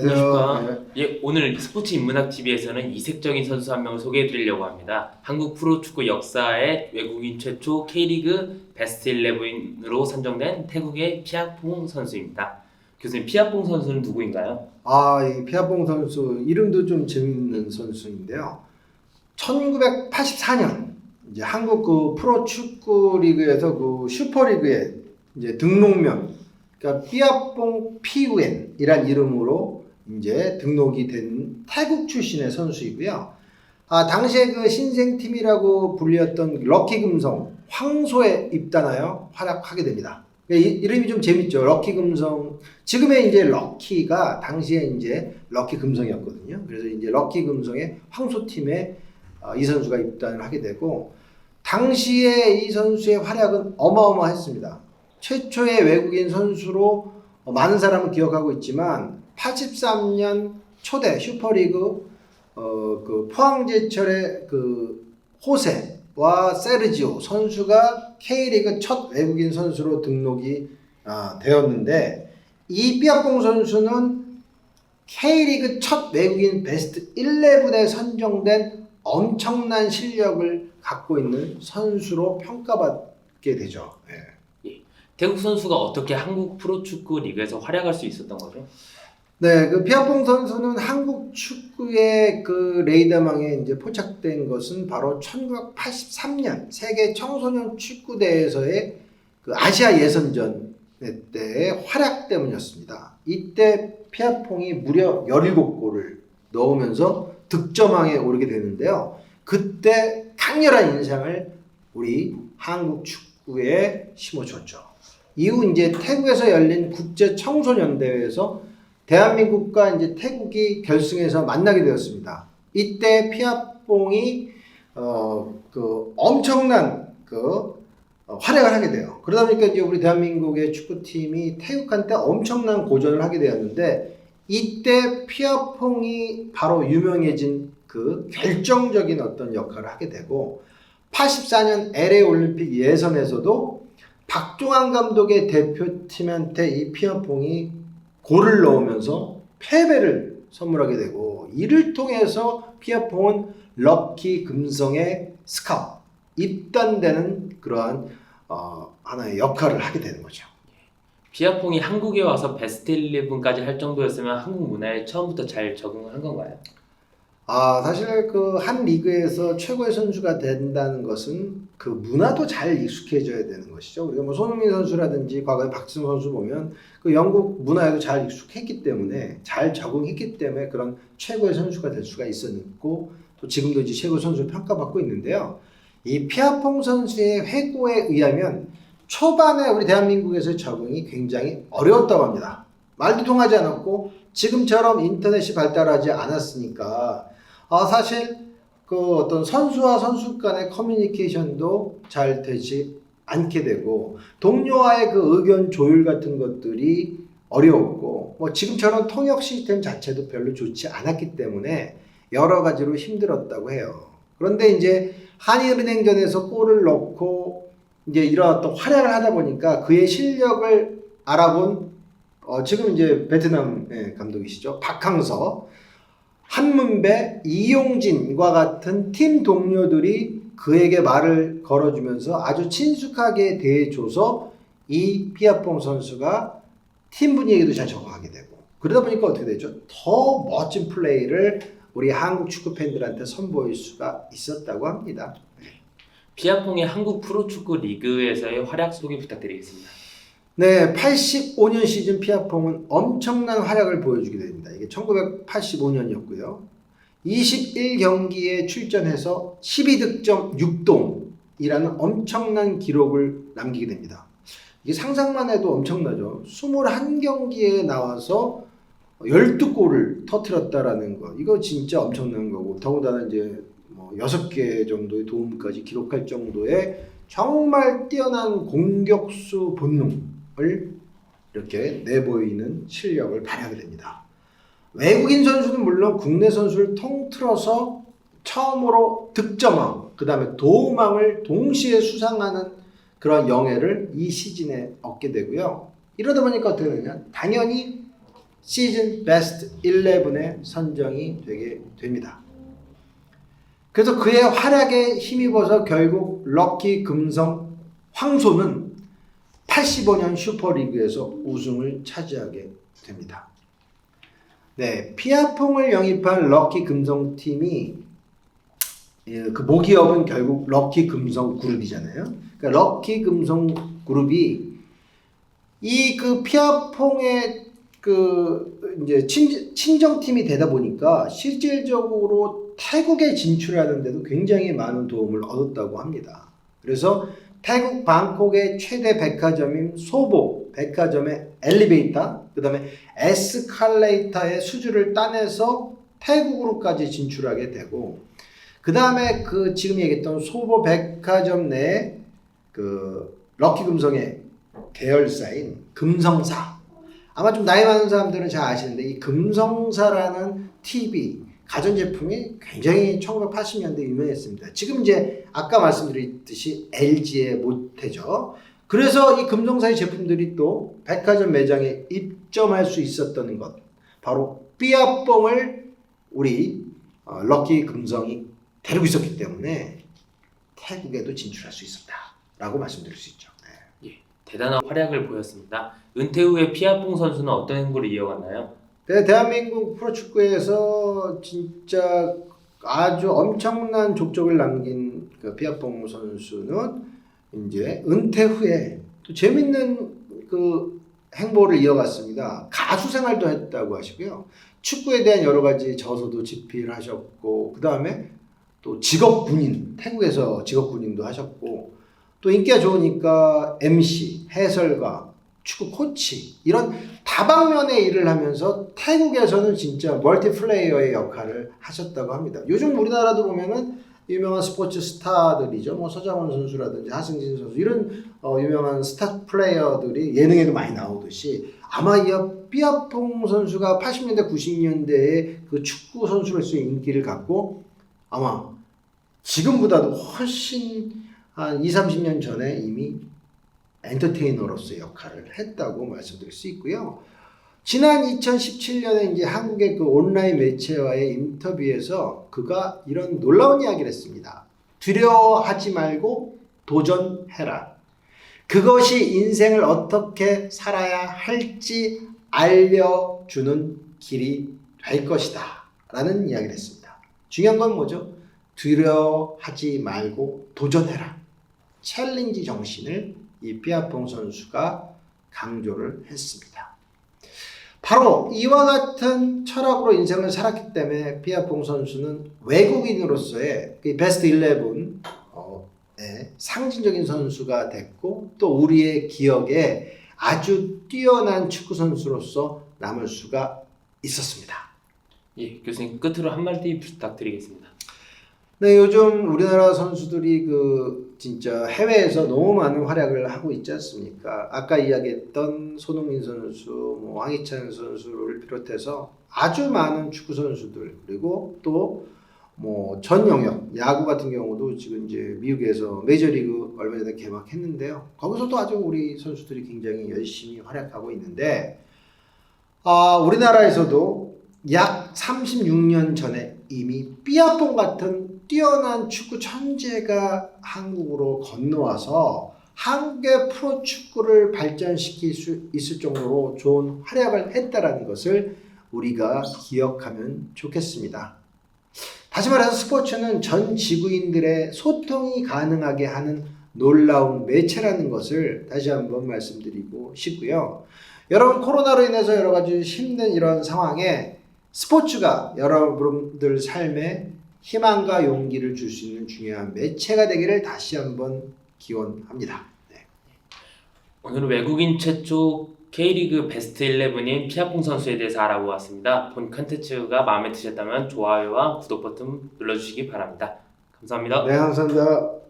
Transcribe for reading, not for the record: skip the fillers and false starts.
안녕하십니까. 네. 예, 오늘 스포츠 인문학 TV에서는 이색적인 선수 한 명을 소개해드리려고 합니다. 한국 프로축구 역사의 외국인 최초 K리그 베스트 11으로 선정된 태국의 피아퐁 선수입니다. 교수님, 피아퐁 선수는 누구인가요? 이 피아퐁 선수 이름도 좀 재밌는 선수인데요. 1984년 이제 한국 그 프로축구 리그에서 그 슈퍼리그에 이제 등록명, 그러니까 피아퐁 피우엔이란 이름으로 이제 등록이 된 태국 출신의 선수이고요. 당시에 그 신생팀이라고 불렸던 럭키금성 황소에 입단하여 활약하게 됩니다. 이름이 좀 재밌죠. 럭키금성. 지금의 이제 럭키가 당시에 이제 럭키금성이었거든요. 그래서 이제 럭키금성의 황소팀에 이 선수가 입단을 하게 되고, 당시에 이 선수의 활약은 어마어마했습니다. 최초의 외국인 선수로 많은 사람은 기억하고 있지만 83년 초대 슈퍼리그 그 포항제철의 그 호세와 세르지오 선수가 K리그 첫 외국인 선수로 등록이 되었는데, 이 피아퐁 선수는 K리그 첫 외국인 베스트 11에 선정된 엄청난 실력을 갖고 있는 선수로 평가받게 되죠. 예. 태국 선수가 어떻게 한국 프로축구 리그에서 활약할 수 있었던 거죠? 네, 그 피아퐁 선수는 한국 축구의 그 레이더망에 이제 포착된 것은 바로 1983년 세계 청소년 축구대회에서의 그 아시아 예선전 때의 활약 때문이었습니다. 이때 피아퐁이 무려 17골을 넣으면서 득점왕에 오르게 되는데요. 그때 강렬한 인상을 우리 한국 축구에 심어줬죠. 이후 이제 태국에서 열린 국제 청소년 대회에서 대한민국과 이제 태국이 결승에서 만나게 되었습니다. 이때 피아퐁이 그 엄청난 활약을 하게 돼요. 그러다 보니까 이제 우리 대한민국의 축구팀이 태국한테 엄청난 고전을 하게 되었는데, 이때 피아퐁이 바로 유명해진 그 결정적인 어떤 역할을 하게 되고, 84년 LA 올림픽 예선에서도 박종환 감독의 대표팀한테 이 피아퐁이 골을 넣으면서 패배를 선물하게 되고, 이를 통해서 피아퐁은 럭키 금성의 스카웃, 입단되는 그러한 하나의 역할을 하게 되는 거죠. 피아퐁이 한국에 와서 베스트 11까지 할 정도였으면 한국 문화에 처음부터 잘 적응을 한 건가요? 사실 그 한 리그에서 최고의 선수가 된다는 것은 그 문화도 잘 익숙해져야 되는 것이죠. 우리가 뭐 손흥민 선수라든지 과거에 박지성 선수 보면 그 영국 문화에도 잘 익숙했기 때문에, 잘 적응했기 때문에 그런 최고의 선수가 될 수가 있었고, 또 지금도 이제 최고 선수를 평가받고 있는데요. 이 피아퐁 선수의 회고에 의하면 초반에 우리 대한민국에서 적응이 굉장히 어려웠다고 합니다. 말도 통하지 않았고, 지금처럼 인터넷이 발달하지 않았으니까 사실 그 어떤 선수와 선수 간의 커뮤니케이션도 잘 되지 않게 되고, 동료와의 그 의견 조율 같은 것들이 어려웠고, 뭐 지금처럼 통역 시스템 자체도 별로 좋지 않았기 때문에 여러 가지로 힘들었다고 해요. 그런데 이제 한일은행전에서 골을 넣고 이제 이런 어떤 활약을 하다 보니까 그의 실력을 알아본 지금 이제 베트남 감독이시죠. 박항서, 한문배, 이용진과 같은 팀 동료들이 그에게 말을 걸어주면서 아주 친숙하게 대해줘서 이 피아퐁 선수가 팀 분위기에도 잘 적응하게 되고, 그러다 보니까 어떻게 되죠? 더 멋진 플레이를 우리 한국 축구 팬들한테 선보일 수가 있었다고 합니다. 피아퐁의 한국 프로축구 리그에서의 활약 소개 부탁드리겠습니다. 네, 85년 시즌 피아퐁은 엄청난 활약을 보여주게 됩니다. 이게 1985년이었고요. 21경기에 출전해서 12득점 6동이라는 엄청난 기록을 남기게 됩니다. 이게 상상만 해도 엄청나죠. 21경기에 나와서 12골을 터뜨렸다라는 거. 이거 진짜 엄청난 거고, 더군다나 이제 뭐 6개 정도의 도움까지 기록할 정도의 정말 뛰어난 공격수 본능을 이렇게 내보이는 실력을 발휘하게 됩니다. 외국인 선수는 물론 국내 선수를 통틀어서 처음으로 득점왕, 그 다음에 도움왕을 동시에 수상하는 그런 영예를 이 시즌에 얻게 되고요. 이러다 보니까 어떻게 되냐? 당연히 시즌 베스트 11에 선정이 되게 됩니다. 그래서 그의 활약에 힘입어서 결국 럭키 금성 황소는 85년 슈퍼리그에서 우승을 차지하게 됩니다. 네, 피아퐁을 영입한 럭키 금성 팀이 그 모기업은 결국 럭키 금성 그룹이잖아요. 그러니까 럭키 금성 그룹이 이 그 피아퐁의 그 이제 친정팀이 되다 보니까 실질적으로 태국에 진출하는데도 굉장히 많은 도움을 얻었다고 합니다. 그래서 태국 방콕의 최대 백화점인 소보 백화점의 엘리베이터, 그 다음에 에스컬레이터의 수주를 따내서 태국으로까지 진출하게 되고, 그 다음에 그 지금 얘기했던 소보 백화점 내에 그 럭키 금성의 계열사인 금성사, 아마 좀 나이 많은 사람들은 잘 아시는데 이 금성사라는 TV 가전제품이 굉장히 1980년대 유명했습니다. 지금 이제 아까 말씀드렸듯이 LG의 모태죠. 그래서 이 금성사의 제품들이 또 백화점 매장에 입점할 수 있었던 것, 바로 삐아뽕을 우리 럭키 금성이 데리고 있었기 때문에 태국에도 진출할 수 있었다라고 말씀드릴 수 있죠. 네. 예, 대단한 활약을 보였습니다. 은퇴 후에 피아퐁 선수는 어떤 행보를 이어갔나요? 대한민국 프로축구에서 진짜 아주 엄청난 족적을 남긴 그 피아퐁 선수는 이제 은퇴 후에 또 재밌는 그 행보를 이어갔습니다. 가수 생활도 했다고 하시고요. 축구에 대한 여러 가지 저서도 집필하셨고, 그 다음에 또 직업 군인, 태국에서 직업 군인도 하셨고, 또 인기가 좋으니까 MC, 해설가, 축구 코치 이런 다방면의 일을 하면서 태국에서는 진짜 멀티플레이어의 역할을 하셨다고 합니다. 요즘 우리나라도 보면은 유명한 스포츠 스타들이죠. 뭐 서장훈 선수라든지 하승진 선수 이런 유명한 스타 플레이어들이 예능에도 많이 나오듯이 아마 이 삐아퐁 선수가 80년대 90년대에 그 축구 선수로서의 인기를 갖고 아마 지금보다도 훨씬 한 20-30년 전에 이미 엔터테이너로서의 역할을 했다고 말씀드릴 수 있고요. 지난 2017년에 이제 한국의 그 온라인 매체와의 인터뷰에서 그가 이런 놀라운 이야기를 했습니다. 두려워하지 말고 도전해라. 그것이 인생을 어떻게 살아야 할지 알려주는 길이 될 것이다. 라는 이야기를 했습니다. 중요한 건 뭐죠? 두려워하지 말고 도전해라. 챌린지 정신을 이 삐아퐁 선수가 강조를 했습니다. 바로 이와 같은 철학으로 인생을 살았기 때문에 삐아퐁 선수는 외국인으로서의 베스트 11의 상징적인 선수가 됐고, 또 우리의 기억에 아주 뛰어난 축구 선수로서 남을 수가 있었습니다. 예, 교수님 끝으로 한마디 부탁드리겠습니다. 네, 요즘 우리나라 선수들이 그 진짜 해외에서 너무 많은 활약을 하고 있지 않습니까? 아까 이야기했던 손흥민 선수, 뭐 황희찬 선수를 비롯해서 아주 많은 축구 선수들, 그리고 또 뭐 전 영역 야구 같은 경우도 지금 이제 미국에서 메이저리그 얼마 전에 개막했는데요. 거기서도 아주 우리 선수들이 굉장히 열심히 활약하고 있는데, 우리나라에서도 약 36년 전에 이미 삐아퐁 같은 뛰어난 축구 천재가 한국으로 건너와서 한국의 프로축구를 발전시킬 수 있을 정도로 좋은 활약을 했다라는 것을 우리가 기억하면 좋겠습니다. 다시 말해서 스포츠는 전 지구인들의 소통이 가능하게 하는 놀라운 매체라는 것을 다시 한번 말씀드리고 싶고요. 여러분, 코로나로 인해서 여러 가지 힘든 이런 상황에 스포츠가 여러분들 삶에 희망과 용기를 줄 수 있는 중요한 매체가 되기를 다시 한번 기원합니다. 네. 오늘은 외국인 최초 K리그 베스트 11인 피아퐁 선수에 대해서 알아보았습니다. 본 컨텐츠가 마음에 드셨다면 좋아요와 구독 버튼 눌러주시기 바랍니다. 감사합니다. 네, 감사합니다.